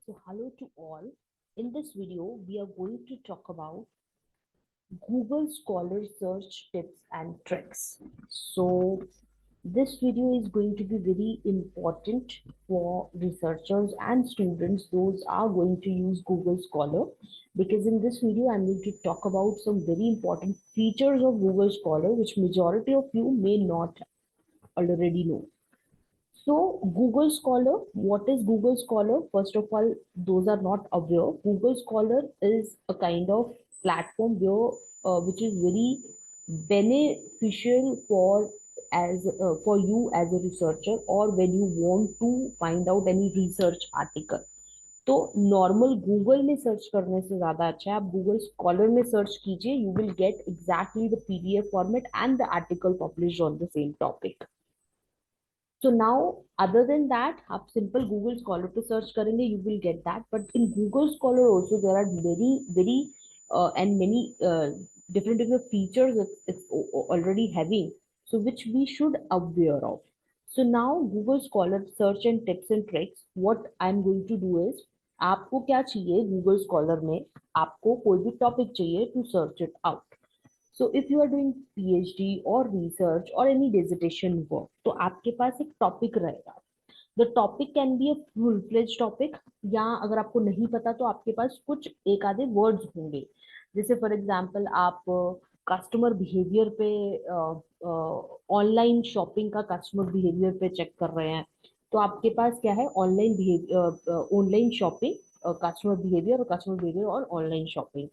So hello to all. In this video, we are going to talk about Google Scholar search tips and tricks. So this video is going to be very important for researchers and students. Those are going to use Google Scholar because in this video, I'm going to talk about some very important features of Google Scholar, which majority of you may not already know. So Google Scholar, what is Google Scholar? First of all, those are not aware. Google Scholar is a kind of platform where which is very beneficial for you as a researcher or when you want to find out any research article. तो normal Google में search करने से ज्यादा अच्छा है आप Google Scholar में search कीजिए you will gate exactly the PDF format and the article published on the same topic. So now, other than that, आप simple Google Scholar पे search करेंगे, you will get that. But in Google Scholar also there are very and many different features it's already having, so which we should aware of. So now Google Scholar search and tips and tricks. What I'm going to do is, आपको क्या चाहिए Google Scholar में? आपको कोई भी topic चाहिए to search it out. So if you are doing PhD or research or any dissertation work, तो आपके पास एक टॉपिक रहेगा. The topic can be a full fledge topic या अगर आपको नहीं पता तो आपके पास कुछ एक आधे वर्ड्स होंगे. जैसे फॉर एग्जांपल आप कस्टमर बिहेवियर पे ऑनलाइन शॉपिंग का कस्टमर बिहेवियर पे चेक कर रहे हैं तो आपके पास क्या है ऑनलाइन शॉपिंग कस्टमर बिहेवियर और कस्टमर बिहेवियर और ऑनलाइन शॉपिंग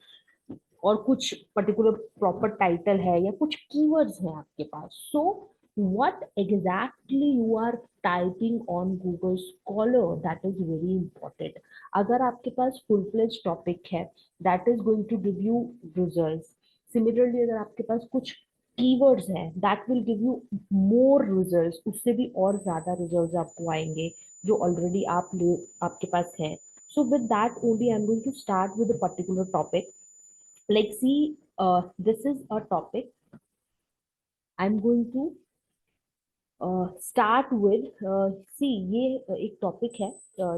और कुछ पर्टिकुलर प्रॉपर टाइटल है या कुछ कीवर्ड्स हैं आपके पास. सो what exactly you are typing on Google Scholar, that is very important. अगर आपके पास full fledged topic है that is going to give you results. Similarly अगर आपके पास कुछ keywords हैं that will give you more results, उससे भी और ज्यादा results आपको आएंगे जो already आपके पास है. So with that only I'm going to start with a particular topic. Like see, this is a topic I'm going to start with. See ये एक topic है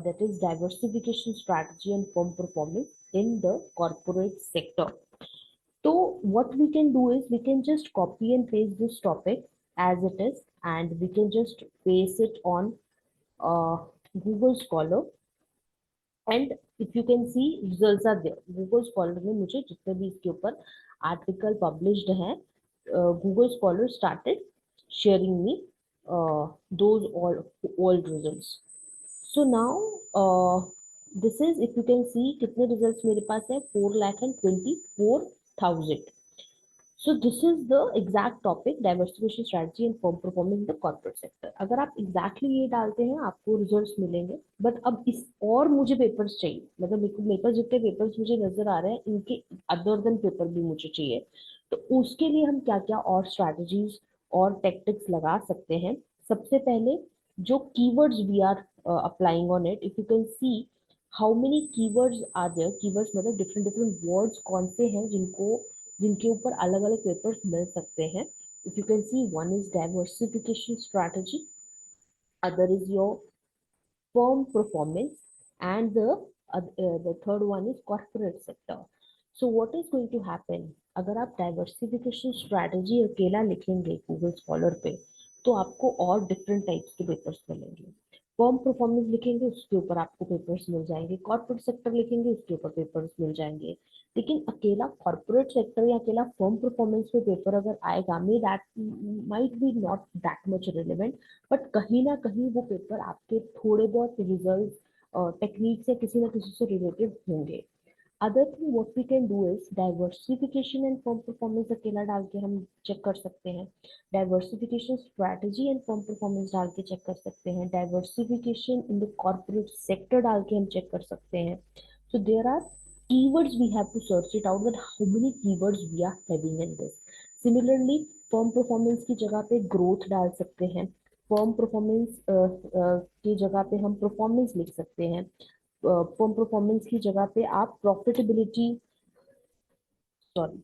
that is diversification strategy and firm performance in the corporate sector. So what we can do is we can just copy and paste this topic as it is and we can just paste it on uh, Google Scholar. And if you can see results are there. Google Scholar में मुझे जितने भी इसके ऊपर article published हैं Google Scholar started sharing me those all results. So now this is if you can see कितने results मेरे पास है 4,24,000. So this is the exact topic diversification strategy and firm performance in the corporate sector. अगर आप exactly ये डालते हैं आपको results मिलेंगे. बट अब इस और मुझे पेपर्स चाहिए मतलब मेरे पास जितने पेपर्स मुझे नजर आ रहे हैं इनके अदर देन पेपर भी मुझे चाहिए. तो उसके लिए हम क्या क्या और स्ट्रैटेजीज और टेक्टिक्स लगा सकते हैं. सबसे पहले जो keywords we are applying on it. If you can see how many keywords are there. Keywords मतलब डिफरेंट डिफरेंट वर्ड्स कौन से हैं जिनके ऊपर अलग अलग पेपर्स मिल सकते हैं. If you can C one is diversification strategy, other is your firm performance, and the third one is corporate sector. So what is going to happen अगर आप डाइवर्सिफिकेशन स्ट्रैटेजी अकेला लिखेंगे गूगल स्कॉलर पे तो आपको और डिफरेंट टाइप्स के papers मिलेंगे. फर्म परफॉर्मेंस लिखेंगे उसके ऊपर आपको पेपर्स मिल जाएंगे. कॉर्पोरेट सेक्टर लिखेंगे उसके ऊपर पेपर्स मिल जाएंगे. लेकिन अकेला कॉर्पोरेट सेक्टर या अकेला फर्म परफॉर्मेंस पे पेपर अगर आएगा may that might be not that much relevant. But कहीं ना कहीं वो पेपर आपके थोड़े बहुत रिजल्ट टेक्निक से किसी ना किसी से रिलेटेड होंगे. Other thing what we can do is diversification and firm performance अकेला डाल के हम चेक कर सकते हैं. Diversification strategy and firm performance डाल के चेक कर सकते हैं. Diversification in the corporate sector डाल के हम चेक कर सकते हैं. So there are keywords we have to search it out that how many keywords we are having in this. Similarly, firm performance की जगह पे growth डाल सकते हैं. फर्म परफॉर्मेंस की जगह पे हम परफॉर्मेंस लिख सकते हैं. फर्म परफॉर्मेंस की जगह पे आप profitability sorry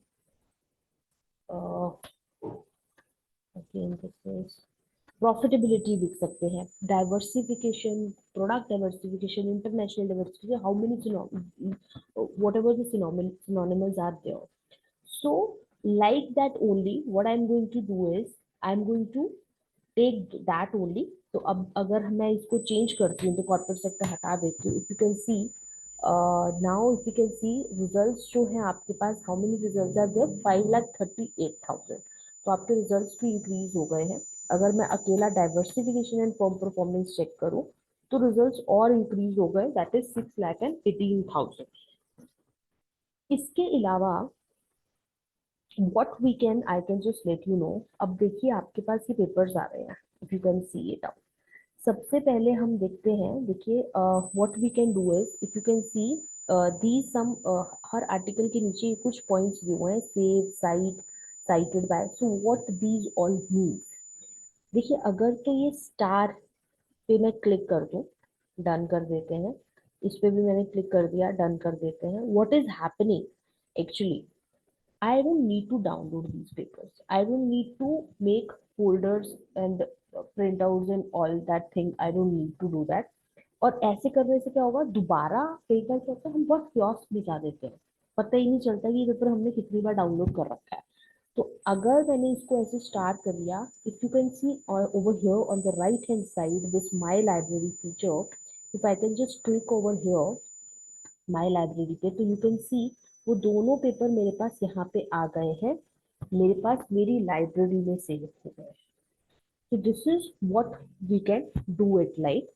again this is profitability लिख सकते हैं, diversification, product diversification, international diversification, how many what ever the synonyms are there. So like that only what I'm going to do is I'm going to take that only. तो अब अगर मैं इसको change करती हूँ तो कॉर्पोरेट सेक्टर हटा देती हूँ, if you can see now, if you can see results जो है आपके पास, how many results are there, 5,38,000। तो आपके रिजल्ट्स भी इंक्रीज हो गए हैं। अगर मैं अकेला diversification and form performance check करूँ तो रिजल्ट्स और इंक्रीज हो गए, दैट इज 6,18,000। इसके अलावा what we can, I can just let you know, अब देखिए आपके पास ये पेपर्स आ रहे हैं, if you can see it out। सबसे पहले हम देखते हैं, देखिए what we can do is, if you can see these some हर आर्टिकल के नीचे कुछ पॉइंट्स दिए हुए हैं, save, cite, cited by, so what these all means। देखिए अगर तो ये स्टार पे मैं क्लिक कर दूं, डन कर देते हैं, इस पे भी मैंने क्लिक कर दिया, डन कर देते हैं, what is happening actually, I don't need to download these papers. I don't need to make folders and printouts and all that thing. I don't need to do that. और ऐसे करने से क्या होगा, दोबारा कई बार क्या होता है, हम बहुत क्योस में जा देते हैं, पता ही नहीं चलता कि ये पेपर हमने कितनी बार डाउनलोड कर रखा है। तो अगर मैंने इसको ऐसे स्टार्ट कर लिया, if you can C over here on the right hand side this my library feature, if I can just click over here my library पे, तो यू कैन सी वो दोनों पेपर मेरे पास यहाँ पे आ गए हैं, मेरे पास मेरी लाइब्रेरी में सेव हो गए। तो this is what we can do it like.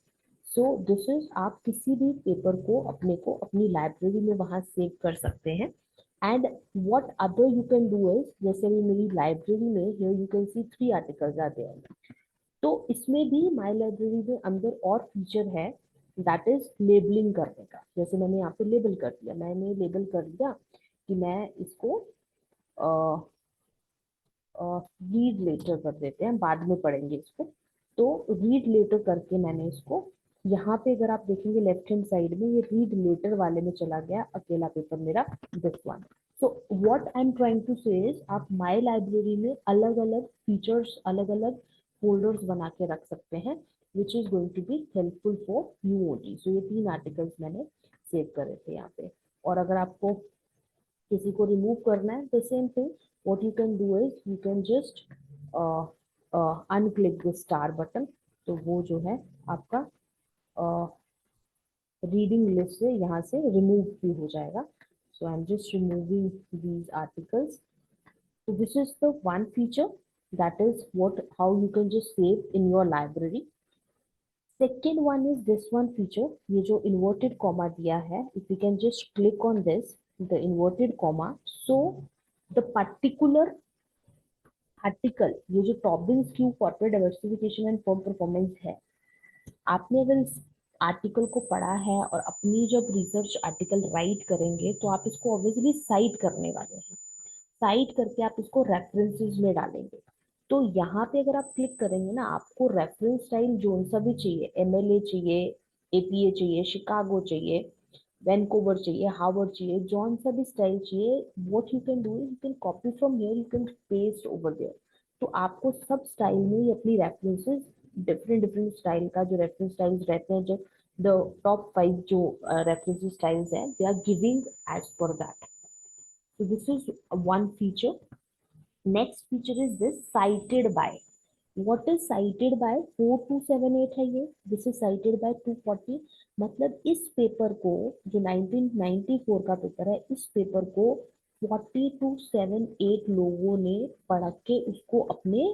So this is, आप किसी भी पेपर को अपने को अपनी लाइब्रेरी में वहां सेव कर सकते हैं। And what other you can do is, जैसे भी मेरी लाइब्रेरी में here you can see 3 articles are there, तो इसमें भी माय लाइब्रेरी में अंदर और फीचर है, दैट इज लेबलिंग करने का। जैसे मैंने यहाँ पे लेबल कर दिया, मैंने लेबल कर दिया कि मैं इसको रीड लेटर कर देते हैं, बाद में पढ़ेंगे इसको। तो रीड लेटर करके मैंने इसको यहाँ पे, अगर आप देखेंगे लेफ्ट हैंड साइड में, ये रीड लेटर वाले में चला गया अकेला पेपर मेरा, this one. So what I am trying to say is, आप माय लाइब्रेरी में अलग अलग फीचर्स, अलग अलग फोल्डर्स बना के रख सकते हैं, which is going to be helpful for you only. So ये 3 आर्टिकल्स मैंने सेव करे थे यहाँ पे। और अगर आपको किसी को रिमूव करना है, the same thing, what you can do is you can just unclick the star button, तो वो जो है आपका रीडिंग लिस्ट से यहाँ से रिमूव भी हो जाएगा। So I am just removing these articles. So this is the one feature, that is what, how you can just save in your library. Second one is this one feature, ये जो inverted comma दिया है, if you can just click on this, the inverted comma, so the particular article, ये जो Tobin's Q corporate diversification and firm performance है, आपने अगर इस आर्टिकल को पढ़ा है और अपनी जब रिसर्च आर्टिकल राइट करेंगे तो आप इसको ऑब्वियसली साइट करने वाले हैं, साइट करके आप इसको रेफरेंसेस में डालेंगे। तो यहाँ पे अगर आप क्लिक करेंगे ना, आपको रेफरेंस स्टाइल जो सा भी चाहिए, एमएलए चाहिए, एपीए चाहिए, शिकागो चाहिए, वैनकूवर चाहिए, हार्वर्ड चाहिए, जॉन सा भी स्टाइल चाहिए, what you can do is you can copy from here, you can paste over there. तो आपको सब स्टाइल में ही अपनी रेफरेंसेस, डिफरेंट डिफरेंट स्टाइल का जो रेफरेंस स्टाइल्स रहते हैं, जो द टॉप 5 जो रेफरेंस स्टाइल्स हैं, they are giving as per that. So this is one feature. Next feature is this cited by. What is cited by? 4278 है ये, this is cited by 240। मतलब इस paper को, जो 1994 का पेपर है, इस पेपर को 4278 लोगों ने पढ़ के उसको अपने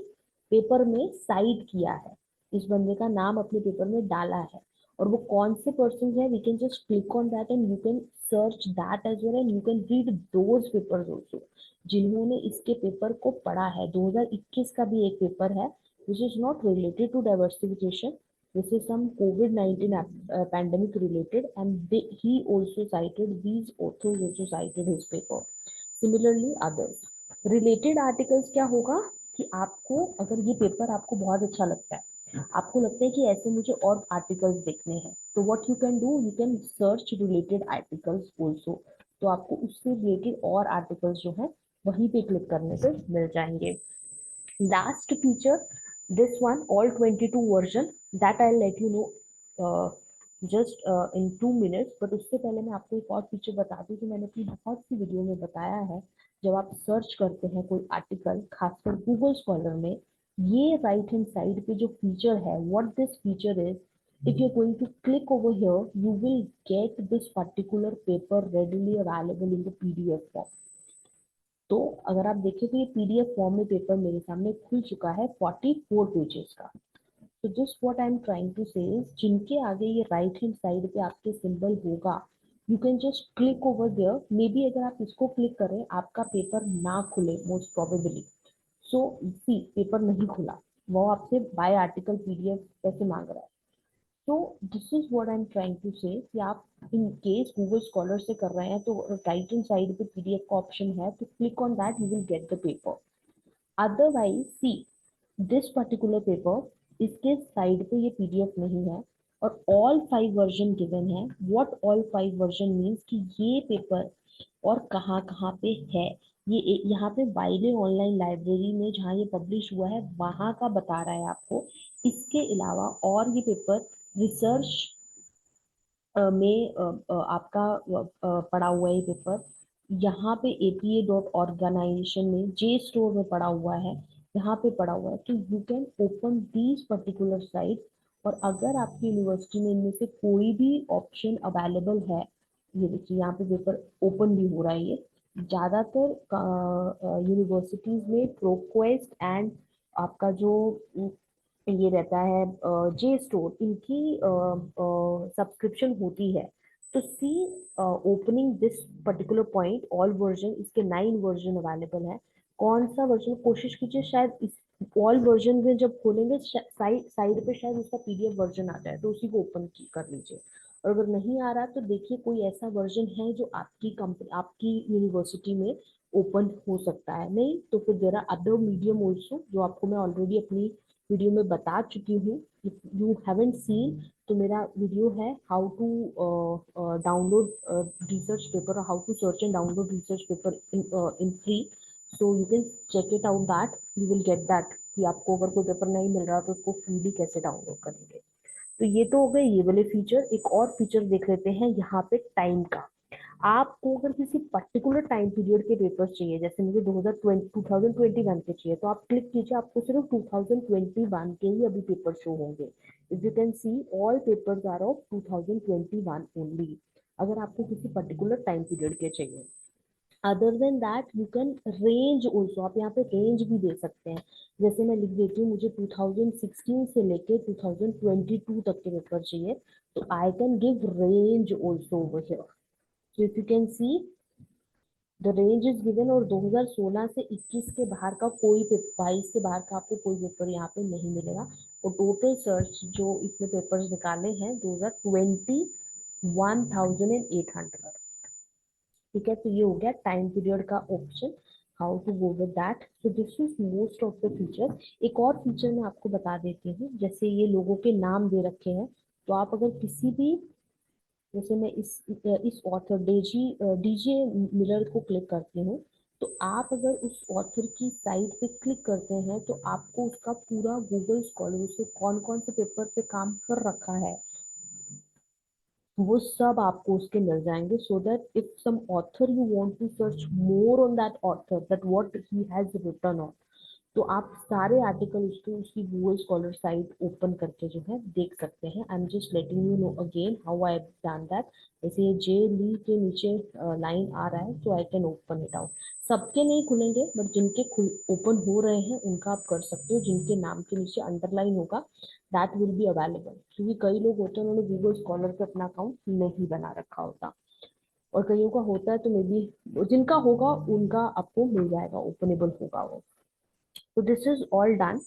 पेपर में साइट किया है, इस बंदे का नाम अपने पेपर में डाला है। और वो कौन से पर्सन है, we can just click on that and you can search that as well and you can read those papers also जिन्होंने इसके पेपर को पढ़ा है। 2021 का भी एक पेपर है which is not related to diversification, this is some COVID-19 pandemic related, and he also cited, these authors also cited his paper, similarly others related articles। क्या होगा कि आपको अगर ये पेपर आपको बहुत अच्छा लगता है, आपको लगता है कि ऐसे मुझे और आर्टिकल्स देखने हैं, तो what you can do, you can search related articles also. तो आपको उससे रिलेटेड और आर्टिकल्स जो है वहीं पे क्लिक करने से मिल जाएंगे। Last feature This one all 22 version that I'll let you know just in 2 minutes, but उससे पहले मैं आपको एक और फीचर बता दूं कि मैंने अपनी बहुत सी वीडियो में बताया है। जब आप सर्च करते हैं कोई आर्टिकल, खासकर गूगल स्कॉलर में, ये राइट हैंड साइड पे जो फीचर है, what this feature is, if you're going to click over here, you will get this particular paper readily available in the PDF form. तो अगर आप देखें तो ये PDF फॉर्म में पेपर मेरे सामने खुल चुका है 44 पेजेस का। तो just what I am trying to say is, जिनके आगे ये राइट हैंड साइड पे आपके सिंबल होगा, you can just click over there. Maybe अगर आप इसको क्लिक करें आपका पेपर ना खुले most probably. So see paper नहीं खुला, वो आपसे बाय आर्टिकल PDF पैसे मांग रहा है। तो this is what I am trying to say कि आप इन केस गूगल स्कॉलर से कर रहे हैं तो राइट हैंड साइड पे PDF का ऑप्शन है, तो click on that, you will get the paper. Otherwise see this particular paper, इसके साइड पे ये PDF नहीं है और ऑल 5 वर्जन गिवन है। व्हाट ऑल 5 वर्जन मीन्स कि ये पेपर और कहाँ कहाँ पे है, ये यहाँ पे वाइले ऑनलाइन लाइब्रेरी में जहाँ ये पब्लिश हुआ है वहाँ का बता रहा है आपको। इसके अलावा और ये पेपर रिसर्च में आपका पड़ा हुआ है पेपर, यहाँ पे APA.org में जे स्टोर में पड़ा हुआ है, यहाँ पे पड़ा हुआ है। तो you can open these particular site, और अगर आपकी यूनिवर्सिटी में इनमें से कोई भी ऑप्शन अवेलेबल है, ये देखिए यहाँ पे पेपर ओपन भी हो रहा है। ये ज़्यादातर यूनिवर्सिटीज में प्रोक्वेस्ट एंड आपका जो ये रहता है जे स्टोर, इनकी सब्सक्रिप्शन होती है। तो see opening this particular point all version, इसके 9 वर्जन अवेलेबल है। कौन सा वर्जन, कोशिश कीजिए शायद इस ऑल वर्जन में जब खोलेंगे साइड साइड पे शायद उसका PDF वर्जन आ जाए, तो उसी को ओपन कर लीजिए। और अगर नहीं आ रहा तो देखिए कोई ऐसा वर्जन है जो आपकी कंपनी, आपकी यूनिवर्सिटी में ओपन हो सकता है। नहीं तो फिर there are other medium also, जो आपको मैं ऑलरेडी अपनी वीडियो में बता चुकी हूँ। इफ यू हैवंट सीन, तो मेरा वीडियो है how to download research paper, how to search and download research paper in free. So you can check it out, that you will get that कि आपको अगर कोई पेपर नहीं मिल रहा तो उसको फ्रीली कैसे डाउनलोड करेंगे। तो ये तो हो गए ये वाले फीचर। एक और फीचर देख लेते हैं यहाँ पे टाइम का। आपको अगर किसी पर्टिकुलर टाइम पीरियड के पेपर चाहिए, जैसे मुझे 2021 के चाहिए, तो आप क्लिक कीजिए, आपको सिर्फ 2021 के ही अभी पेपर शो होंगे। If you can see all papers are of 2021 only, अगर आपको किसी पर्टिकुलर टाइम पीरियड के चाहिए। Other than that you can range also, आप यहाँ पे रेंज भी दे सकते हैं। जैसे मैं लिख देती हूँ मुझे 2016 से लेके 2022 तक के पेपर चाहिए, तो I can give range also over here. So if you can see the range is given, और 2016 से 21 के बाहर का कोई पेपर, 22 के बाहर का आपको कोई पेपर यहाँ पे नहीं मिलेगा। और टोटल सर्च जो इसने पेपर्स निकाले हैं 2021,800। ठीक है, तो ये हो गया टाइम पीरियड का option, how to go with that. So this is most of the feature. एक और फीचर मैं आपको बता देती हूँ, जैसे ये लोगों के नाम दे रखे हैं, तो आप अगर किसी भी, जैसे मैं इस ऑथर डीजे मिलर को क्लिक करती हूँ, तो आप अगर उस ऑथर की साइट पे क्लिक करते हैं तो आपको उसका पूरा गूगल स्कॉलर से कौन कौन से पेपर पे काम कर रखा है वो सब आपको उसके मिल जाएंगे। So that if some author you want to search more on that author, that what he has written on, तो आप सारे आर्टिकल उसकी गूगल स्कॉलर साइट ओपन करके जो है देख सकते हैं। आई am just letting you know again how I done that. जैसे ये जे ली के नीचे लाइन आ रहा है, तो I can open it out. सबके नहीं खुलेंगे, बट जिनके ओपन हो रहे हैं उनका आप कर सकते हो। जिनके नाम के नीचे अंडरलाइन होगा दैट विल बी अवेलेबल, क्योंकि कई लोग होते हैं उन्होंने गूगल स्कॉलर पे अपना अकाउंट नहीं बना रखा होता, और कईयों का होता है, तो मे बी जिनका होगा उनका आपको मिल जाएगा, ओपनेबल होगा वो। So this is all done.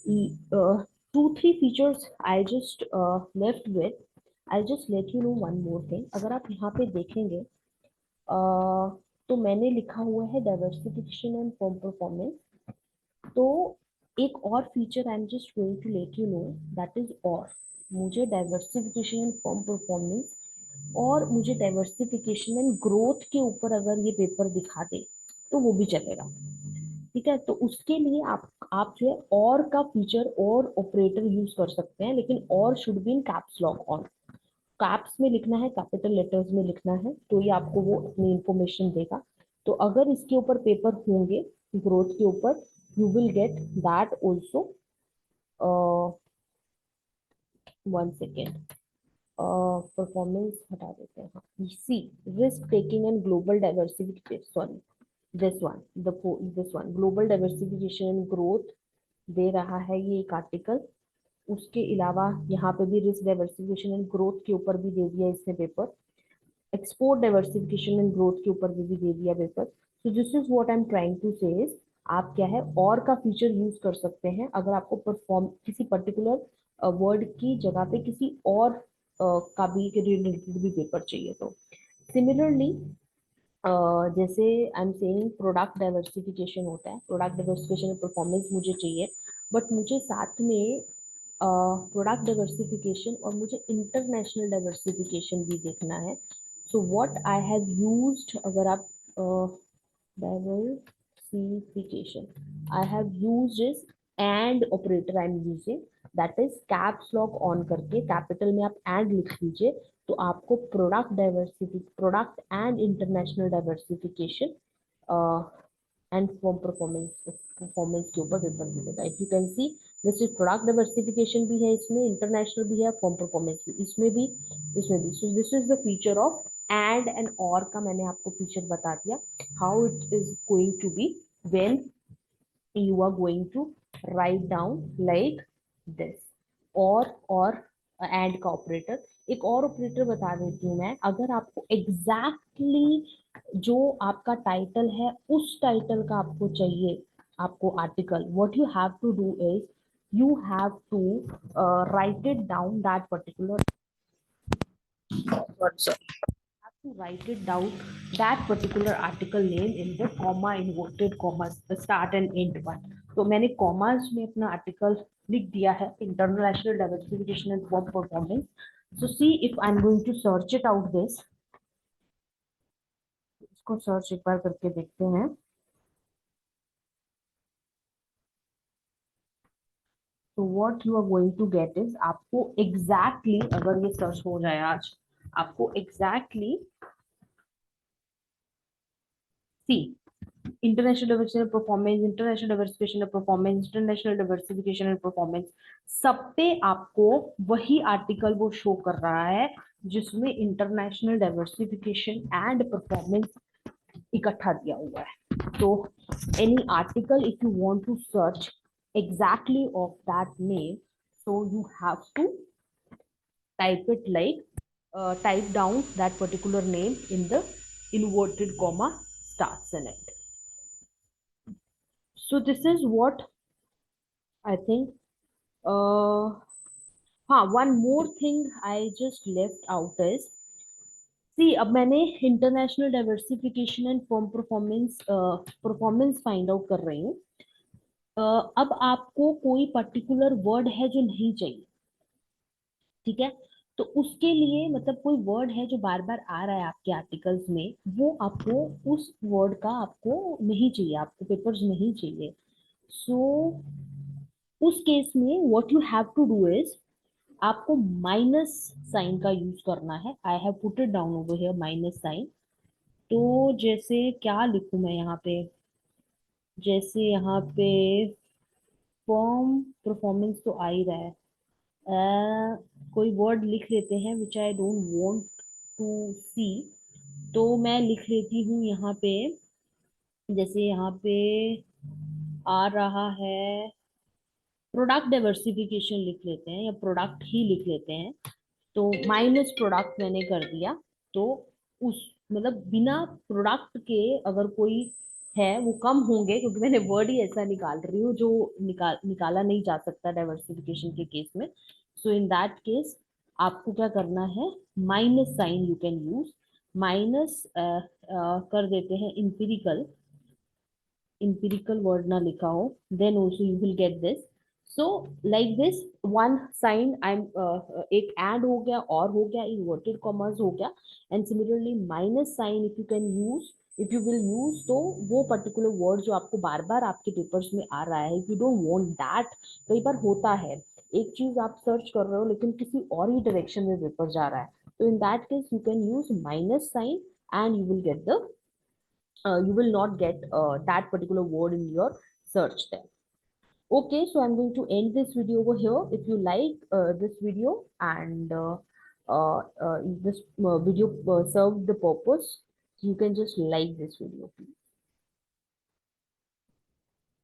2-3 features I just left with. I'll just let you know one more thing. अगर आप यहाँ पे देखेंगे तो मैंने लिखा हुआ है डाइवर्सिफिकेशन एंड फॉर्म परफॉर्मेंस। तो एक और feature I am just going to let you know, that is और मुझे डाइवर्सिफिकेशन एंड फॉर्म परफॉर्मेंस और मुझे डाइवर्सिफिकेशन एंड ग्रोथ के ऊपर अगर ये पेपर दिखा दे तो वो भी चलेगा। ठीक है, तो उसके लिए आप जो है और का फीचर और ऑपरेटर यूज कर सकते हैं, लेकिन और should be in caps lock on. Caps में लिखना है, कैपिटल लेटर्स में लिखना है, तो ये आपको वो अपनी इंफॉर्मेशन देगा। तो अगर इसके ऊपर पेपर होंगे ग्रोथ के ऊपर, you will get that also. One second, performance हटा देते हैं। हाँ, see risk taking and global diversification, sorry this one, this one global diversification and growth दे रहा है ये एक आर्टिकल। उसके अलावा यहाँ पे भी रिस्क डाइवर्सिफिकेशन एंड ग्रोथ के ऊपर भी दे दिया इसने paper, export diversification and growth के ऊपर भी दे दिया paper. So this is what I am trying to say is, आप क्या है और का फीचर यूज कर सकते हैं अगर आपको परफॉर्म किसी पर्टिकुलर वर्ड की जगह पे किसी और का भी रिलेटेड भी पेपर चाहिए तो। सिमिलरली जैसे I am saying product diversification होता है, प्रोडक्ट डाइवर्सिफिकेशन परफॉर्मेंस मुझे चाहिए, बट मुझे साथ में प्रोडक्ट डाइवर्सिफिकेशन और मुझे इंटरनेशनल डाइवर्सिफिकेशन भी देखना है। सो व्हाट आई हैव यूज्ड, अगर आप diversification I have used is and operator I am using, that is caps lock on करके कैपिटल में आप and लिख लीजिए, तो आपको प्रोडक्ट डाइवर्सिफिक product and international diversification and form performance के ऊपर पेपर मिलेगा। If you can see this is product diversification भी है इसमें, इंटरनेशनल भी है, फॉर्म परफॉर्मेंस भी इसमें भी, इसमें भी। So this is the feature of and और का मैंने आपको फीचर बता दिया, how it is going to be when you are going to write down like this। और एंड का ऑपरेटर, एक और ऑपरेटर बता देती हूँ मैं, अगर आपको एग्जैक्टली जो आपका टाइटल है उस टाइटल का आपको चाहिए आपको article, what you have to do is you have to write it down that particular, have to write it down that particular article name in the comma inverted commas, the start and end one। तो मैंने commas में अपना article लिख दिया है, international diversification and work performance. So see if I am going to search it out this, इसको search एक बार करके देखते हैं। तो what you are going to get is, आपको एग्जैक्टली अगर ये सर्च हो जाए आज, आपको exactly see international diversification performance, international diversification performance, international diversification and performance, सब पे आपको वही आर्टिकल वो शो कर रहा है जिसमें इंटरनेशनल डाइवर्सिफिकेशन एंड परफॉर्मेंस इकट्ठा दिया हुआ है। तो any article if you want to search exactly of that name, so you have to type it like type down that particular name in the inverted comma starts in it। So this is what I think। हाँ, one more thing I just left out is, सी अब मैंने international diversification and firm performance performance find out कर रही हूँ। अब आपको कोई particular word है जो नहीं चाहिए, ठीक है, तो उसके लिए मतलब कोई वर्ड है जो बार बार आ रहा है आपके आर्टिकल्स में, वो आपको उस वर्ड का आपको नहीं चाहिए, आपको पेपर्स नहीं चाहिए। सो उस केस में what you have to do is, आपको माइनस साइन का यूज करना है। I have put it down over here minus sign. तो जैसे क्या लिखूं मैं यहाँ पे, जैसे यहाँ पे फॉर्म परफॉर्मेंस तो आ ही रहा है, कोई वर्ड लिख लेते हैं विच आई डोंट वांट टू सी। तो मैं लिख लेती हूँ यहाँ पे, जैसे यहाँ पे आ रहा है प्रोडक्ट डाइवर्सिफिकेशन लिख लेते हैं, या प्रोडक्ट ही लिख लेते हैं। तो माइनस प्रोडक्ट मैंने कर दिया। तो उस मतलब बिना प्रोडक्ट के अगर कोई है वो कम होंगे, क्योंकि मैंने वर्ड ही ऐसा निकाल रही हूँ जो निकाला नहीं जा सकता डाइवर्सिफिकेशन के केस में। सो इन दैट केस आपको क्या करना है, minus sign you can use, minus कर देते हैं इंपिरिकल, empirical word ना लिखा हो, then also you will get this। so like this one sign I'm एक and हो गया, और हो गया, inverted commas हो गया, and similarly minus sign if you can use if you will use तो वो पर्टिकुलर वर्ड जो आपको बार बार आपके पेपर्स में आ रहा है, if you don't want that, कई बार होता है एक चीज आप सर्च कर रहे हो लेकिन किसी और ही डायरेक्शन में पेपर जा रहा है, तो in that case you can use minus sign and you will get the you will not get that particular word in your search there. Okay, so I'm going to end this video over here. If you like this video and this video served the purpose, you can just like this video, please.